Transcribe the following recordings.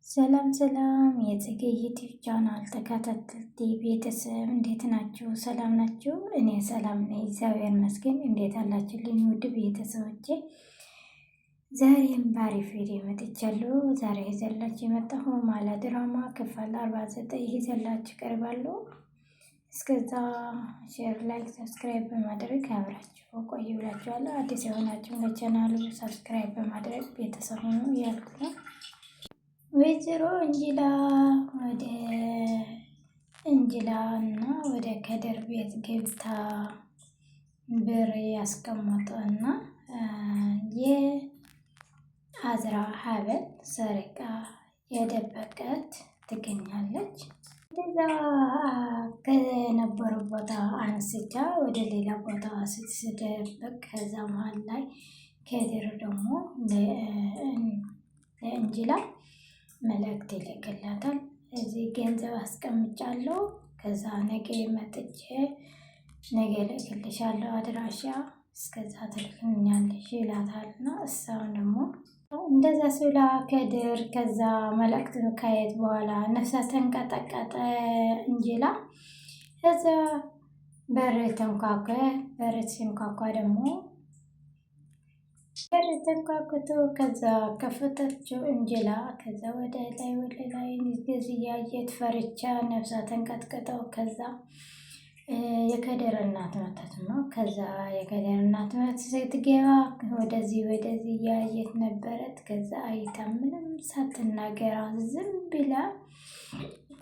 ሰላም ሰላም የጽጌ ዩቲዩብ ቻናል ተከታታዮች ቤተሰብ እንዴት ናችሁ? ሰላም ናችሁ? እኔ ሰላም ነኝ፣ እግዚአብሔር ይመስገን። እንዴት አላችሁልኝ ውድ ቤተሰቦቼ? ዛሬም በአሪፍ ቪዲዮ መጥቻለሁ። ዛሬ ይዘላችሁ የመጣሁ ማላ ድራማ ክፍል 49 ይዘላችሁ ቀርባለሁ። እስከዛ ሼር፣ ላይክ፣ ሰብስክራይብ በማድረግ አብራችሁ ቆዩ ብላችኋለሁ። አዲስ የሆናችሁ ለቻናሉ ሰብስክራይብ በማድረግ ቤተሰብ ሁኑ እያልኩ ነው። ወይዘሮ እንጅላ እና ወደ ከድር ቤት ገብታ ብር ያስቀመጠና የአዝራ ሀብል ሰርቃ የደበቀት ትገኛለች። እዛ ከነበረው ቦታ አንስታ ወደ ሌላ ቦታ ስትደበቅ ከዛ መሀል ላይ ከድር ደግሞ ለእንጅላ መልእክት ይልክላታል። እዚህ ገንዘብ አስቀምጫለሁ፣ ከዛ ነገ መጥቼ ነገ እልክልሻለሁ አድራሻ፣ እስከዛ ትልክልኛለሽ ይላታል። እና እሷም ደግሞ እንደዛ ስላ ከድር ከዛ መልእክት ካየት በኋላ ነፍሳ ተንቀጠቀጠ እንጅላ። ከዛ በር ተንኳኳ። በር ሲንኳኳ ደግሞ በር ተንኳኩቶ ከዛ ከፈተችው እንጅላ። ከዛ ወደ ላይ እንደዚህ እያየት ፈርቻ ነፍሳ ተንቀጥቅጠው ከዛ የከድር እናት መጣች ነው። ከዛ የከድር እናት መጣች ስትገባ ወደዚህ እያየት ነበረት። ከዛ አይታ ምንም ሳትናገራ ዝም ብላ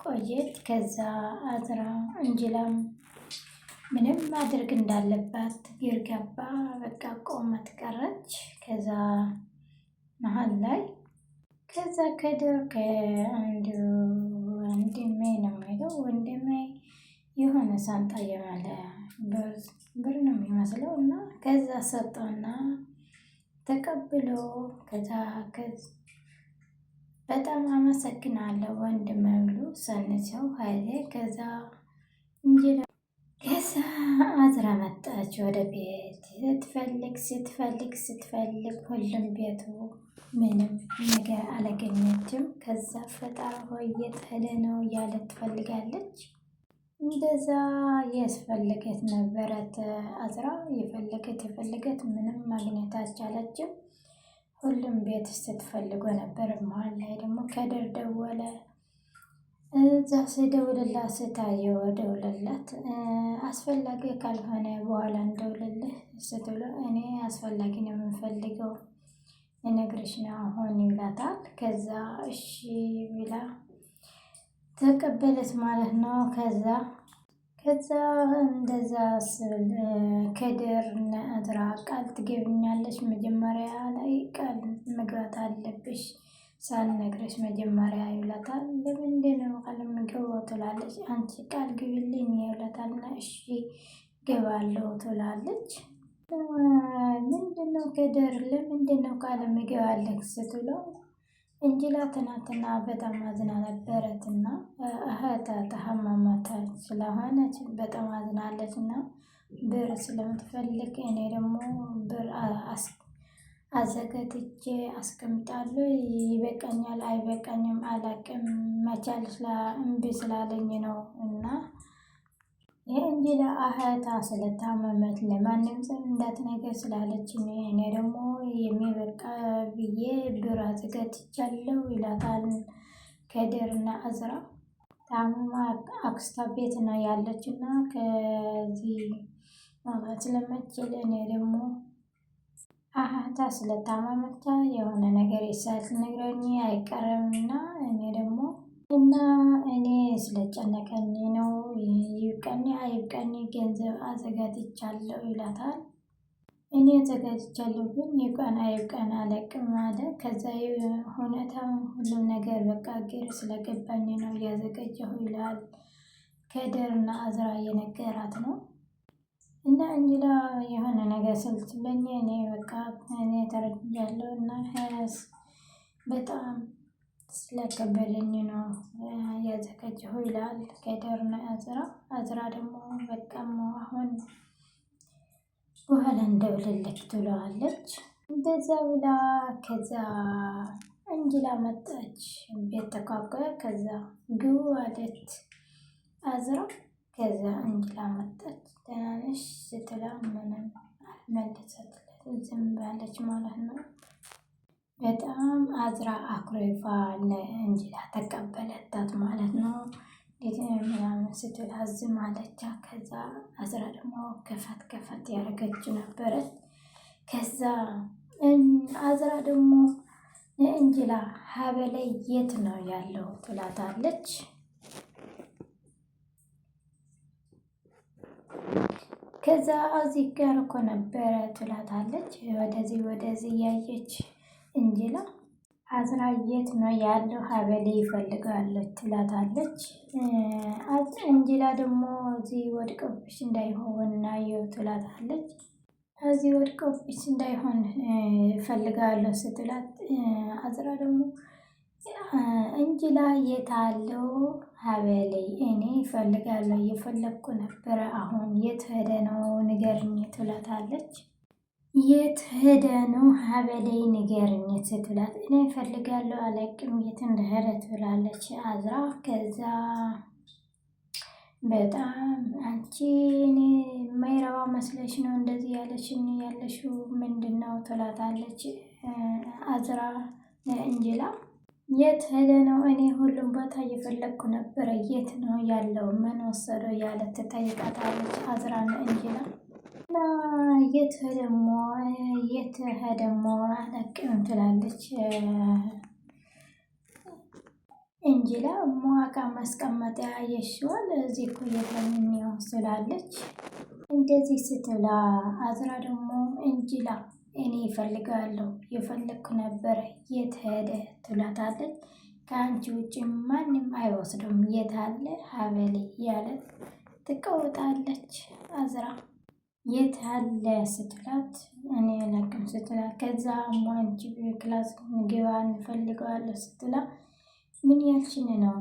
ቆየት። ከዛ አዝራ እንጅላም ምንም ማድረግ እንዳለባት ይርገባ በቃ ቆመት ቀረች። ከዛ መሀል ላይ ከዛ ከድር ከአንድ ወንድሜ ነው የሚለው ወንድሜ የሆነ ሳንጣ የማለ ብር ነው የሚመስለው እና ከዛ ሰጠውና ተቀብሎ ከዛ በጣም አመሰግናለሁ ወንድሜ ብሎ ሰንሰው ሀይሌ። ከዛ እንጅላ ከዛ አዝራ መጣች ወደ ቤት። ስትፈልግ ሁሉም ቤቱ ምንም ነገር አላገኘችም። ከዛ ፈጣሪ ሆይ የት ሄደ ነው እያለ ትፈልጋለች። እንደዛ ያስፈልገት ነበረት አዝራ የፈለገት ምንም ማግኘት አልቻለችም። ሁሉም ቤት ስትፈልጎ ነበር። መሀል ላይ ደግሞ ከድር ደወለ። እዛ ስደውልላት ስታየው ደውልላት አስፈላጊ ካልሆነ በኋላ እንደውልልህ ስትሎ እኔ አስፈላጊ ነው የምንፈልገው የነግርሽ ነው አሁን ይላታል። ከዛ እሺ ብላ ተቀበለት ማለት ነው። ከዛ እንደዛ ስል ከድር አዝራ ቃል ትገብኛለች። መጀመሪያ ላይ ቃል መግባት አለብሽ ሳልነግርሽ መጀመሪያ ይላታል። ለምንድነው ቃል የምገባው ትላለች። አንቺ ቃል ግቢልኝ ይላታልና እሺ ገባለሁ ትላለች። ምንድነው ከድር ለምንድነው ቃል የምገባለህ ስትለው እንጅላ ትናንትና በጣም አዝና ነበረትና እህቷ ተሐማማች ስለሆነች በጣም አዝናለች እና ብር ስለምትፈልግ እኔ ደግሞ ብር አዘጋጅቼ አስቀምጣለሁ። ይበቃኛል አይበቃኝም አላቅም መቻል እምቢ ስላለኝ ነው እና የእንጅላ እህቷ ስለታመመች ለማንም ሰው እንዳትነግር ስላለች እኔ ደግሞ የሚበቃ ብዬ ብር አዘጋጅቻለሁ ይላታል። ከድርና አዝራ ታማ አክስቷ ቤት ነው ያለች እና ከዚህ ማውጣት ስለማትችል እኔ ደግሞ እህቷ ስለታመመች የሆነ ነገር ሳትነግረኝ አይቀርም እና እኔ ስለጨነቀኝ ነው ይብቃኝ አይብቃኝ ገንዘብ አዘጋጅቻለሁ ይላታል። እኔ አዘጋጅቻለሁ ግን ይብቃን አይብቃን አላቅም አለ። ከዛ ሁኔታው ሁሉም ነገር በቃ ግር ስለገባኝ ነው እያዘጋጀሁ ይላል። ከድርና አዝራ እየነገራት ነው እና እንጅላ የሆነ ነገር ስልትለኝ እኔ በቃ እኔ ተረድቻለሁ እና በጣም ስለከበደኝ ነው ያዘጋጀሁ ይላል። ከድርና አዝራ ደግሞ በቃም አሁን በኋላ እንደውልልክ ትለዋለች። እንደዛ ብላ ከዛ እንጅላ መጣች ቤት ተኳኳለ። ከዛ ግቡ አለት አዝራ። ከዛ እንጅላ መጣች። ደህና ነሽ ስትላ ምንም አልመለሰችለትም፣ ዝም ባለች ማለት ነው። በጣም አዝራ አኩሪፋ ለእንጅላ ተቀበለታት ማለት ነው። እንዴት ምናምን ስትል ዝም አለቻ። ከዛ አዝራ ደግሞ ከፈት ከፈት ያደረገችው ነበረች። ከዛ አዝራ ደግሞ ለእንጅላ ሀበላይ የት ነው ያለው ትላታለች። ከዛ እዚህ ጋር እኮ ነበረ ትላታለች። ወደዚህ እያየች እንጅላ አዝራ የት ነው ያለው ሀበሌ ይፈልጋለች ትላታለች። እንጅላ ደግሞ እዚህ ወድቀብሽ እንዳይሆን ናየው ትላታለች። እዚህ ወድቀብሽ እንዳይሆን እፈልጋለሁ ስትላት አዝራ ደግሞ እንጅላ የት አለው ሀበሌ እኔ እፈልጋለሁ እየፈለግኩ ነበረ፣ አሁን የት ሄደ ነው ንገርኝ ትላታለች። የት ሄደ ነው ሀበሌ ንገርኝ ስትላት እኔ እፈልጋለሁ አላቅም የት እንደሄደ ትላለች አዝራ። ከዛ በጣም አንቺ እኔ የማይረባ መስለሽ ነው እንደዚህ ያለሽው ምንድን ነው ትላታለች አዝራ እንጅላ። የት ሄደ ነው? እኔ ሁሉም ቦታ እየፈለግኩ ነበረ፣ የት ነው ያለው? ምን ወሰደው? ያለ ትጠይቃታለች አዝራን እንጅላ። የት ሄደሞ አላቅም ትላለች እንጅላ። መዋቃ ማስቀመጥ ያየሽዋል እዚህ እኮ የለምኛው ስላለች እንደዚህ ስትላ አዝራ ደግሞ እንጅላ እኔ እፈልጋለሁ የፈለግኩ ነበረ የት ሄደ ትላታለች። ከአንቺ ውጭ ማንም አይወስዱም የት አለ ሀበሌ ያለት ትቀውጣለች አዝራ። የት አለ ስትላት እኔ አላቅም ስትላት ከዛ አንቺ ክላስ ግባ እንፈልገዋለሁ ስትላት ምን ያልሽን ነው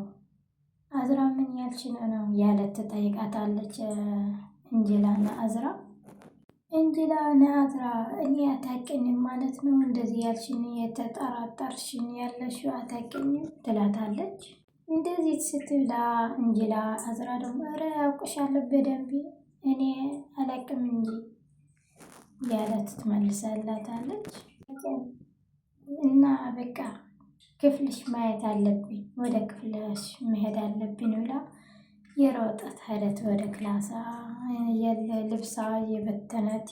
አዝራ ምን ያልሽን ነው ያለት ትጠይቃታለች እንጅላና አዝራ። እንጅላ ነአዝራ እኔ አታውቂኝም ማለት ነው እንደዚህ ያልሽኝ የተጠራጠርሽኝ ያለሽው አታውቂኝም ትላታለች። እንደዚህ ስትብላ እንጅላ አዝራ ደግሞ ኧረ ያውቅሻለሁ በደንብ እኔ አላውቅም እንጂ ያለት ትመልሳላታለች። እና በቃ ክፍልሽ ማየት አለብኝ ወደ ክፍልሽ መሄድ አለብኝ ብላ የሮጠት ሄደት ወደ ክላሳ ልብሳ የበተነት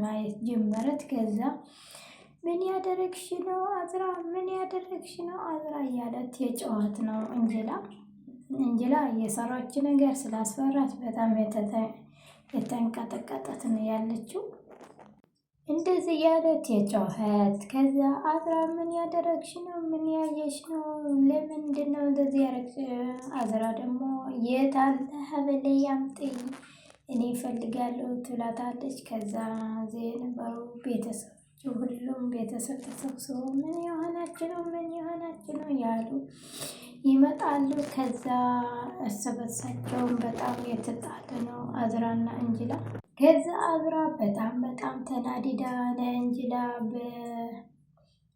ማየት ጀመረት። ከዛ ምን ያደረግሽ ነው አዝራ ምን ያደረግሽ ነው አዝራ እያለት የጨዋት ነው እንጅላ የሰራች ነገር ስላስፈራት በጣም የተንቀጠቀጠት ነው ያለችው። እንደዚህ ያለት የጨዋት ከዛ አዝራ ምን ያደረግሽ ነው ምን ያየሽ ነው ለምንድን ነው እንደዚህ ያደረግሽ? አዝራ ደግሞ የት አለ ሀበሌ አምጪኝ እኔ እፈልጋለሁ ትላታለች። ከዛ የነበሩ ቤተሰቦች ሁሉም ቤተሰብ ተሰብስቦ ምን የሆናችሁ ነው ያሉ ይመጣሉ። ከዛ እርስ በርሳቸውም በጣም የተጣሉ ነው አዝራና እንጅላ። ከዛ አዝራ በጣም ተናዲዳ ለእንጅላ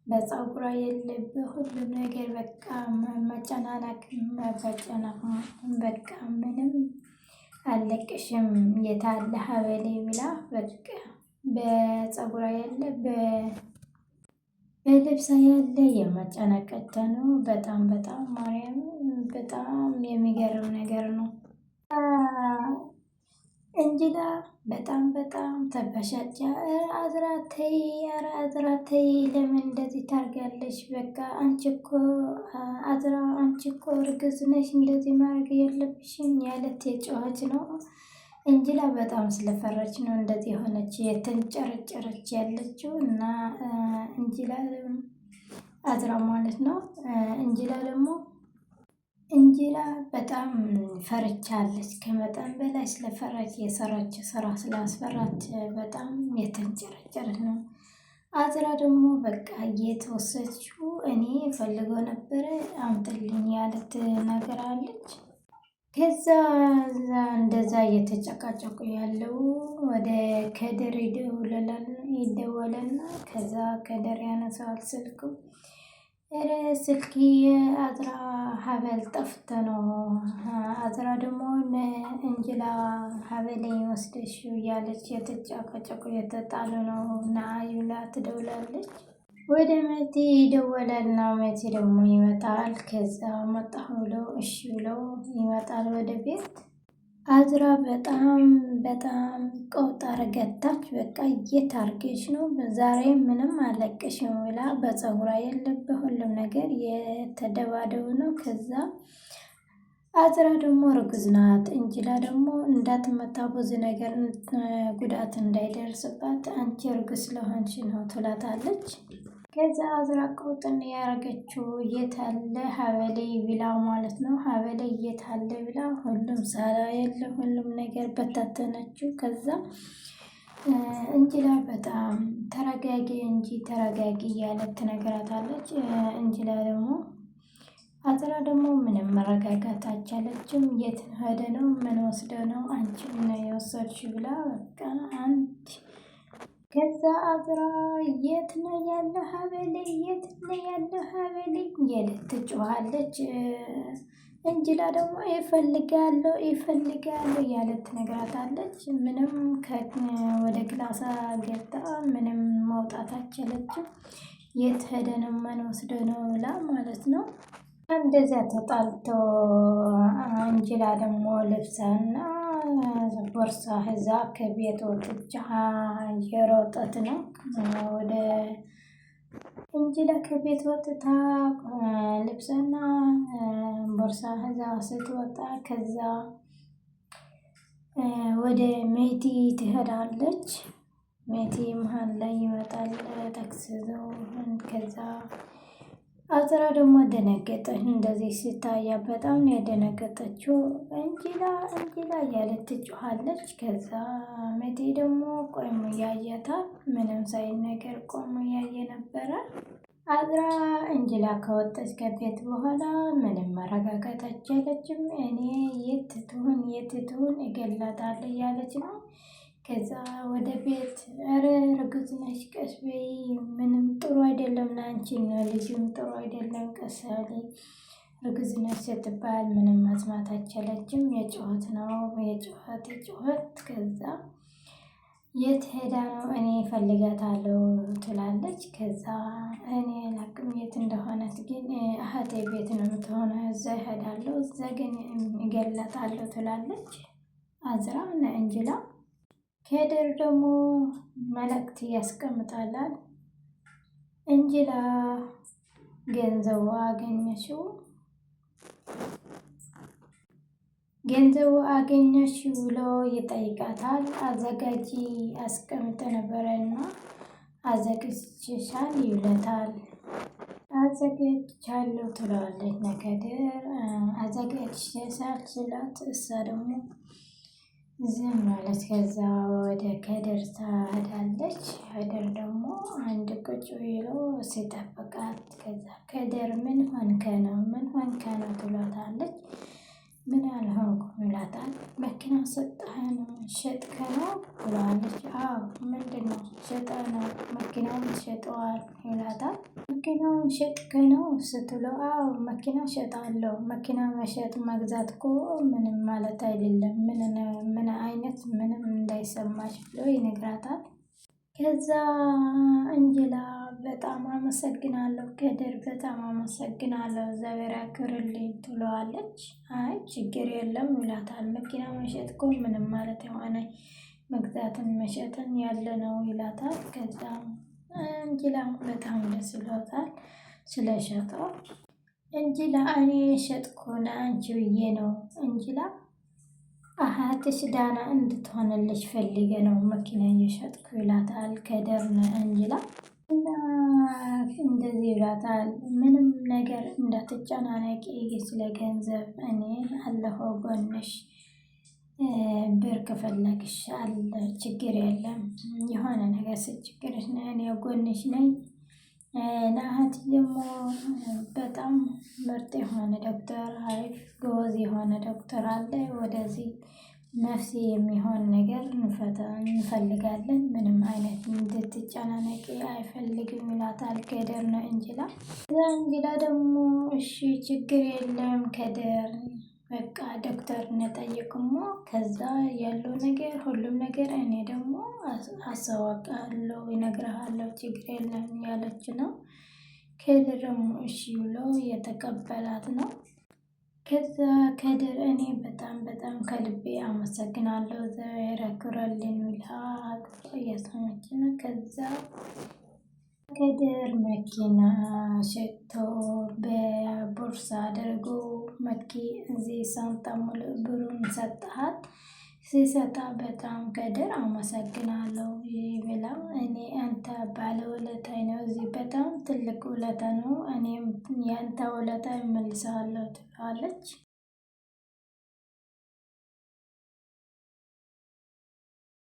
በፀጉሯ የለብ ሁሉም ነገር በቃ መጨናነቅ በቃ ምንም አለቅሽም የታለ ሀበሌ ብላ በቃ በፀጉሯ ያለ በልብሳ ያለ የመጨነቀተ ነው። በጣም ማርያም በጣም የሚገርም ነገር ነው። እንጅላ በጣም ተበሳጨ። አዝራ ተይ፣ ኧረ አዝራ ተይ፣ ለምን እንደዚህ ታርጋለሽ? በቃ አንቺ እኮ እርግዝ ነሽ፣ እንደዚህ ማድረግ የለብሽም ያለት የጨዋች ነው። እንጅላ በጣም ስለፈረች ነው እንደዚህ የሆነች የተንጨረጨረች ያለችው እና እንጅላ አዝራ ማለት ነው። እንጅላ በጣም ፈርቻለች። ከመጠን በላይ ስለፈራች የሰራች ስራ ስላስፈራች በጣም የተንጨረጨረች ነው። አዝራ ደግሞ በቃ እየተወሰችው እኔ ፈልገው ነበረ አምጥልኝ ያለት ነገር አለች። ከዛ እንደዛ እየተጨቃጨቁ ያለው ወደ ከድር ይደወለና ከዛ ከድር ያነሳዋል ስልኩ። ኧረ ስልክ የአዝራ ሀበል ጠፍቶ ነው። አዝራ ደግሞ እንጅላ ሀበሌ ወስደሽ እያለች የተጫቀጨቁ የተጣሉ ነው እና ዩላ ትደውላለች። ወደ መቲ ይደወላልና መቲ ደግሞ ይመጣል። ከዛ መጣሁ ብሎ እሺ ብሎ ይመጣል ወደ ቤት። አዝራ በጣም በጣም ቆጣ ረገታች። በቃ እየታርገች ነው ዛሬ ምንም አለቅሽም ብላ በፀጉሯ የለብህ ሁሉም ነገር የተደባደቡ ነው። ከዛ አዝራ ደግሞ እርጉዝ ናት። እንጅላ ደግሞ እንዳትመታ ብዙ ነገር ጉዳት እንዳይደርስባት አንቺ እርጉዝ ስለሆንሽ ነው ትላታለች። ከዛ አዝራ ቆጥን ያረገችው የታለ ሀበሌ ቢላ ማለት ነው። ሀበሌ የታለ ቢላ ሁሉም ሳራ የለ ሁሉም ነገር በታተነችው። ከዛ እንጅላ በጣም ተረጋጊ እንጂ ተረጋጊ እያለት ትነግራታለች። እንጅላ ደግሞ አዝራ ደግሞ ምንም መረጋጋት አልቻለችም። የት ሄደ ነው ምን ወስደ ነው አንቺ ምን የወሰድሽ ብላ በቃ አንድ ከዛ አዝራ የት ነው ያለ ሀበሌ የት ነው ያለ ሀበሌ እያለች ትጮኻለች። እንጅላ ደግሞ ይፈልጋለሁ እያለት ትነግራታለች። ምንም ወደ ክላሳ ገብታ ምንም ማውጣት አልቻለችም። የት ሄደ ነው ማን ወስዶ ነው ብላ ማለት ነው። እንደዚያ ተጣልቶ እንጅላ ደግሞ ልብሳና ቦርሳ እዛ ከቤት ወጥቻ የሮጠት ነው ወደ እንጅላ ከቤት ወጥታ ልብስና ቦርሳ እዛ ስትወጣ ከዛ ወደ ሜቲ ትሄዳለች። ሜቲ መሀል ላይ ይመጣል ተክስዘው። ከዛ አዝራ ደግሞ ደነገጠች። እንደዚህ ሲታያ በጣም ነው የደነገጠችው። እንጅላ እያለች ትጮኻለች። ከዛ ሜቲ ደግሞ ቆሞ ያያታል። ምንም ሳይነገር ቆሞ ያየ ነበረ። አዝራ እንጅላ ከወጣች ከቤት በኋላ ምንም መረጋጋት አልቻለችም። እኔ የት ትሁን እገላታለሁ እያለች ነው። ከዛ ወደ ቤት ኧረ እርጉዝ ነሽ ቀስ በይ ምንም ጥሩ አይደለም ለአንቺ ነው ልጅም ጥሩ አይደለም ቀስ ያለ እርጉዝ ነሽ ስትባል ምንም መስማት አልቻለችም። የጩኸት ነው የጩኸት ከዛ የት ሄዳ ነው እኔ እፈልጋታለሁ ትላለች። ከዛ እኔ ላቅም የት እንደሆነት ግን እህቴ ቤት ነው የምትሆነው እዛ እሄዳለሁ እዛ ግን እገላታለሁ ትላለች። አዝራ እንጅላ ከድር ደግሞ መልእክት ያስቀምጣላል። እንጅላ ገንዘቡ አገኘሽው ብሎ ይጠይቃታል። አዘጋጂ አስቀምጠ ነበረና አዘጋጅተሻል ይለታል። አዘጋጅቻለሁ ትለዋለች። ከድር አዘጋጅተሻል ስላት እሷ ደግሞ ዝም ማለት። ከዛ ወደ ከድር ትሄዳለች። ከድር ደግሞ አንድ ቁጭ ብሎ ሲጠብቃት ከዛ ከድር ምን ሆንከ ነው ትሏታለች። ምን አልሆንኩም ይላታል። መኪና ሰጠኸን ሸጥከ ነው ትለዋለች። አዎ ምንድነው ሸጠህ ነው መኪናውን ሸጠዋል ይላታል። መኪናውን ሸጥከ ነው ስትለው አዎ መኪና ሸጣለሁ። መኪና መሸጥ መግዛት እኮ ምንም ማለት አይደለም። ምን አይነት ምንም እንዳይሰማሽ ብሎ ይነግራታል። ከዛ እንጅላ በጣም አመሰግናለሁ ከድር በጣም አመሰግናለሁ እግዚአብሔር ያክብርልኝ ትለዋለች። አይ ችግር የለም ይላታል። መኪና መሸጥ እኮ ምንም ማለት የሆነ መግዛትን መሸጥን ያለ ነው ይላታል። ከዛ እንጅላ በጣም ደስ ይሎታል ስለሸጠው። እንጅላ እኔ የሸጥኩ ለአንቺ ብዬ ነው እንጅላ አሃትሽ ዳና እንድትሆንልሽ ፈልጌ ነው መኪና እየሸጥኩ ይላታል። ከድር እንጅላ እና እንደዚህ ይላታል። ምንም ነገር እንዳትጨናነቂ ስለ ገንዘብ እኔ አለሁ ጎንሽ። ብር ከፈለግሽ አለ ችግር የለም። የሆነ ነገር ስትችግርሽ እኔ ጎንሽ ነኝ። ናሀት ደግሞ በጣም ምርጥ የሆነ ዶክተር አሪፍ ጎበዝ የሆነ ዶክተር አለ። ወደዚህ መፍትሄ የሚሆን ነገር እንፈልጋለን። ምንም አይነት እንድትጨናነቂ አይፈልግም ይላታል ከድር ነው እንጅላ። እዛ እንጅላ ደግሞ እሺ ችግር የለም ከድር በቃ ዶክተር እንጠይቅሞ ከዛ ያለው ነገር ሁሉም ነገር እኔ ደግሞ አሳውቃለሁ ይነግርሃለሁ ችግር የለም ያለች ነው። ከድር ደግሞ እሺ ብሎ የተቀበላት ነው። ከዛ ከድር እኔ በጣም በጣም ከልቤ አመሰግናለሁ እግዚአብሔር ያክብርልኝ ብላ እያሰመች ነው። ከዛ ከድር መኪና ሸቶ በቦርሳ አድርጎ መኪ እዚህ ሳንጣ ሙሉ ብሩን ሰጠሃት። ሲሰጣ በጣም ከድር አመሰግናለሁ ብላ እኔ አንተ ባለውለታዬ ነው እዚህ በጣም ትልቅ ውለታ ነው እኔም ያንተ ውለታ እመልስሃለሁ ትለዋለች።